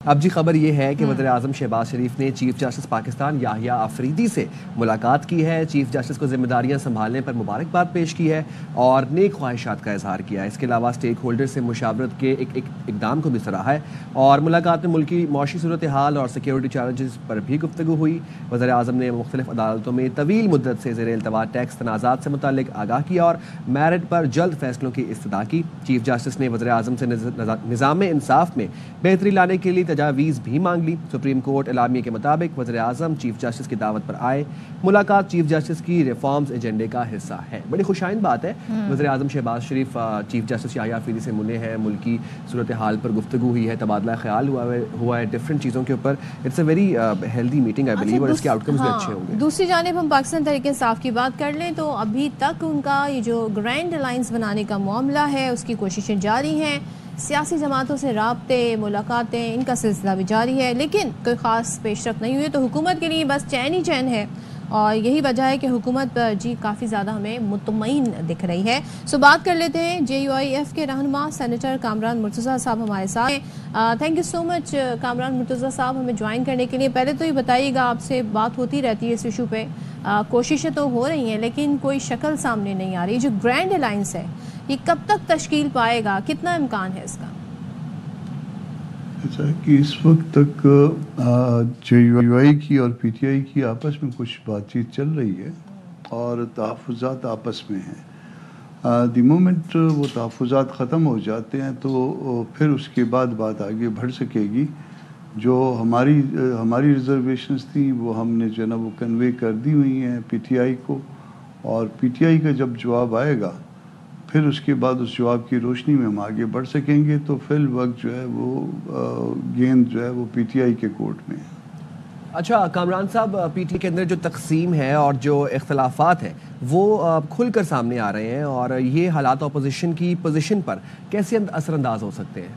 اب جی خبر یہ ہے کہ وزیر اعظم شہباز شریف نے چیف جسٹس پاکستان یاحییٰ آفریدی سے ملاقات کی ہے. چیف جسٹس کو ذمہ داریاں سنبھالنے پر مبارکباد پیش کی ہے اور نیک خواہشات کا اظہار کیا ہے. اس کے علاوہ اسٹیک ہولڈر سے مشاورت کے ایک اقدام کو بھی سراہا ہے اور ملاقات میں ملکی معاشی صورتحال اور سیکیورٹی چیلنجز پر بھی گفتگو ہوئی. وزیر اعظم نے مختلف عدالتوں میں طویل مدت سے زیر التوا ٹیکس تنازعات سے متعلق آگاہ کیا اور میرٹ پر جلد فیصلوں کی استدعا کی. چیف جسٹس نے وزیر اعظم سے نظام انصاف میں بہتری لانے کے لیے تجاویز بھی مانگ لی. سپریم کورٹ اعلامیے کے مطابق وزیر اعظم چیف جسٹس کی دعوت پر آئے. ملاقات چیف جسٹس کی ریفارمز ایجنڈے کا حصہ ہے. بڑی خوشائند بات ہے. وزیر اعظم شہباز شریف چیف جسٹس یاحییٰ آفریدی سے ملے ہیں, ملکی صورتحال پر گفتگو ہوئی ہے, تبادلہ خیال ہوا ہے ڈفرینٹ چیزوں کے اوپر. It's a very healthy meeting I believe اور اس کے آؤٹ کمز بھی اچھے ہوں گے. دوسری جانب ہم پاکستان تحریک انصاف کی بات کر لیں تو ابھی تک ان کا یہ جو گرینڈ الائنس بنانے کا معاملہ ہے اس کی کوششیں جاری ہیں. سیاسی جماعتوں سے رابطے, ملاقاتیں, ان کا سلسلہ بھی جاری ہے, لیکن کوئی خاص پیش رفت نہیں ہوئی. تو حکومت کے لیے بس چین ہی چین ہے اور یہی وجہ ہے کہ حکومت جی کافی زیادہ ہمیں مطمئن دکھ رہی ہے. سو بات کر لیتے ہیں JUIF کے رہنما سینیٹر کامران مرتضیٰ صاحب ہمارے ساتھ ہیں. تھینک یو سو مچ کامران مرتضیٰ صاحب ہمیں جوائن کرنے کے لیے. پہلے تو یہ بتائیے گا, آپ سے بات ہوتی رہتی ہے اس ایشو پہ, کوششیں تو ہو رہی ہیں لیکن کوئی شکل سامنے نہیں آ رہی. جو گرینڈ الائنس ہے یہ کب تک تشکیل پائے گا, کتنا امکان ہے اس کا؟ ایسا ہے کہ اس وقت تک JUI کی اور PTI کی آپس میں کچھ بات چیت چل رہی ہے اور تحفظات آپس میں ہیں. دی مومنٹ وہ تحفظات ختم ہو جاتے ہیں تو پھر اس کے بعد بات آگے بڑھ سکے گی. جو ہماری ریزرویشنز تھیں وہ ہم نے جو ہے نا وہ کنوے کر دی ہوئی ہیں PTI کو, اور PTI کا جب جواب آئے گا پھر اس کے بعد اس جواب کی روشنی میں ہم آگے بڑھ سکیں گے. تو فی الوقت جو ہے وہ گیند جو ہے وہ PTI کے کورٹ میں ہے. اچھا کامران صاحب, PTI کے اندر جو تقسیم ہے اور جو اختلافات ہیں وہ کھل کر سامنے آ رہے ہیں اور یہ حالات اپوزیشن کی پوزیشن پر کیسے اثر انداز ہو سکتے ہیں؟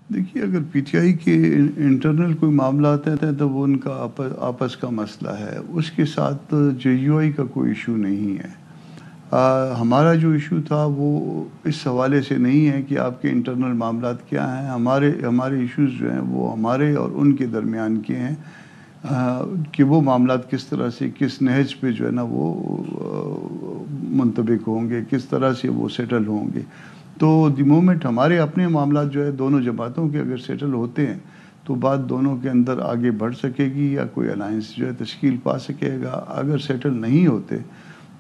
دیکھیے, اگر PTI کے انٹرنل کوئی معاملات ہیں تو وہ ان کا آپس کا مسئلہ ہے, اس کے ساتھ JUI کا کوئی ایشو نہیں ہے. ہمارا جو ایشو تھا وہ اس حوالے سے نہیں ہے کہ آپ کے انٹرنل معاملات کیا ہیں. ہمارے ایشوز جو ہیں وہ ہمارے اور ان کے درمیان کے ہیں کہ وہ معاملات کس طرح سے کس نہج پہ جو ہے نا وہ منطبق ہوں گے, کس طرح سے وہ سیٹل ہوں گے. تو دی مومنٹ ہمارے اپنے معاملات جو ہے دونوں جماعتوں کے اگر سیٹل ہوتے ہیں تو بات دونوں کے اندر آگے بڑھ سکے گی یا کوئی الائنس جو ہے تشکیل پا سکے گا. اگر سیٹل نہیں ہوتے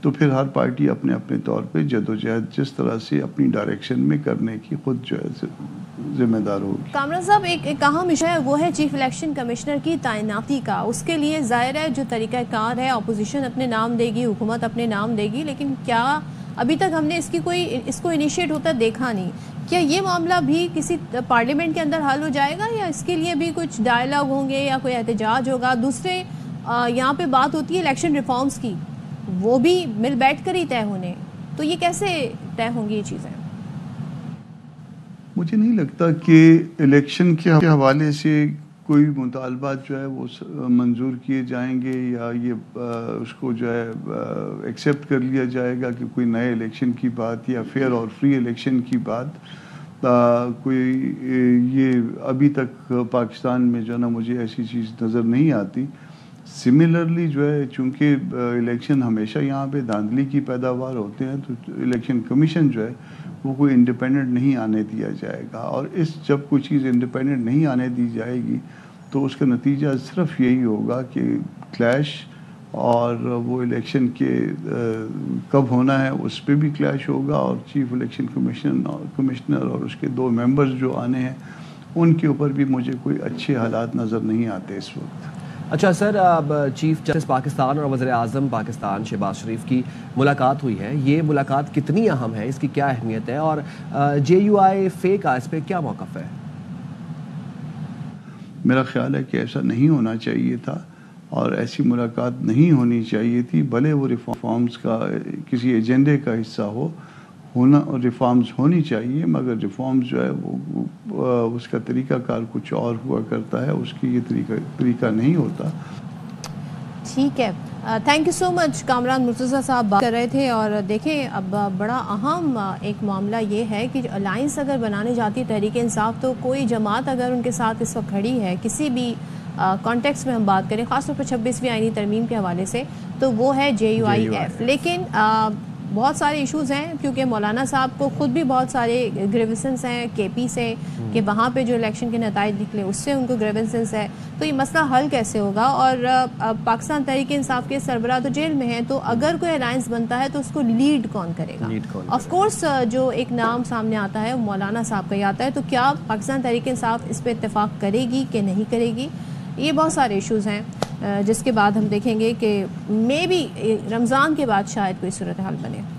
تو پھر ہر پارٹی اپنے اپنے طور پہ جدوجہد جس طرح سے اپنی ڈائریکشن میں کرنے کی خود جو ہے ذمہ دار ہوگی. کامران صاحب, ایک اہم ایشو ہے وہ ہے چیف الیکشن کمشنر کی تعیناتی کا. اس کے لیے ظاہر ہے جو طریقہ کار ہے اپوزیشن اپنے نام دے گی, حکومت اپنے نام دے گی, لیکن کیا ابھی تک ہم نے اس کو انیشیٹ ہوتا دیکھا نہیں. کیا یہ معاملہ بھی کسی پارلیمنٹ کے اندر حل ہو جائے گا یا اس کے لیے بھی کچھ ڈائلاگ ہوں گے یا کوئی احتجاج ہوگا؟ دوسرے یہاں پہ بات ہوتی ہے الیکشن ریفارمز کی, وہ بھی مل بیٹھ کر ہی طے ہونے, تو یہ کیسے طے ہوں گی یہ چیزیں؟ مجھے نہیں لگتا کہ الیکشن کے حوالے سے کوئی مطالبات جو ہے وہ منظور کیے جائیں گے یا یہ اس کو جو ہے ایکسیپٹ کر لیا جائے گا کہ کوئی نئے الیکشن کی بات یا فیئر اور فری الیکشن کی بات کوئی یہ ابھی تک پاکستان میں جو ہے نا مجھے ایسی چیز نظر نہیں آتی. سملرلی جو ہے چونکہ الیکشن ہمیشہ یہاں پہ دھاندلی کی پیداوار ہوتے ہیں تو الیکشن کمیشن جو ہے وہ کوئی انڈیپینڈنٹ نہیں آنے دیا جائے گا. اور جب کوئی چیز انڈیپینڈنٹ نہیں آنے دی جائے گی تو اس کا نتیجہ صرف یہی ہوگا کہ کلیش, اور وہ الیکشن کے کب ہونا ہے اس پہ بھی کلیش ہوگا, اور چیف الیکشن کمشنر اور اس کے 2 ممبرز جو آنے ہیں ان کے اوپر بھی مجھے کوئی اچھے حالات نظر نہیں آتے اس وقت. اچھا سر, اب چیف جسٹس پاکستان اور وزیر اعظم پاکستان شہباز شریف کی ملاقات ہوئی ہے, یہ ملاقات کتنی اہم ہے, اس کی کیا اہمیت ہے, اور JUI کا اس پہ کیا موقف ہے؟ میرا خیال ہے کہ ایسا نہیں ہونا چاہیے تھا اور ایسی ملاقات نہیں ہونی چاہیے تھی. بھلے وہ ریفارمز کا کسی ایجنڈے کا حصہ ریفارمز ہونی چاہیے, مگر ریفارمز جو ہے وہ اس کا طریقہ کار کچھ اور ہوا کرتا ہے, اس کی یہ طریقہ نہیں ہوتا. ٹھیک ہے. تھینک یو سو مچ کامران مرتضیٰ صاحب بات کر رہے تھے. اور دیکھیں اب بڑا اہم ایک معاملہ یہ ہے کہ الائنس اگر بنانے جاتی ہے تحریک انصاف تو کوئی جماعت اگر ان کے ساتھ اس وقت کھڑی ہے کسی بھی کانٹیکس میں ہم بات کریں خاص طور پر 26ویں آئینی ترمیم کے حوالے سے تو وہ ہے JUIF. لیکن بہت سارے ایشوز ہیں کیونکہ مولانا صاحب کو خود بھی بہت سارے گریوینسز ہیں KP سے کہ وہاں پہ جو الیکشن کے نتائج نکلے اس سے ان کو گریوینسز ہے. تو یہ مسئلہ حل کیسے ہوگا؟ اور پاکستان تحریک انصاف کے سربراہ تو جیل میں ہیں تو اگر کوئی الائنس بنتا ہے تو اس کو لیڈ کون کرے گا؟ آف کورس جو ایک نام سامنے آتا ہے وہ مولانا صاحب کا ہی آتا ہے. تو کیا پاکستان تحریک انصاف اس پہ اتفاق کرے گی کہ نہیں کرے گی؟ یہ بہت سارے ایشوز ہیں جس کے بعد ہم دیکھیں گے کہ مے بی رمضان کے بعد شاید کوئی صورتحال بنے.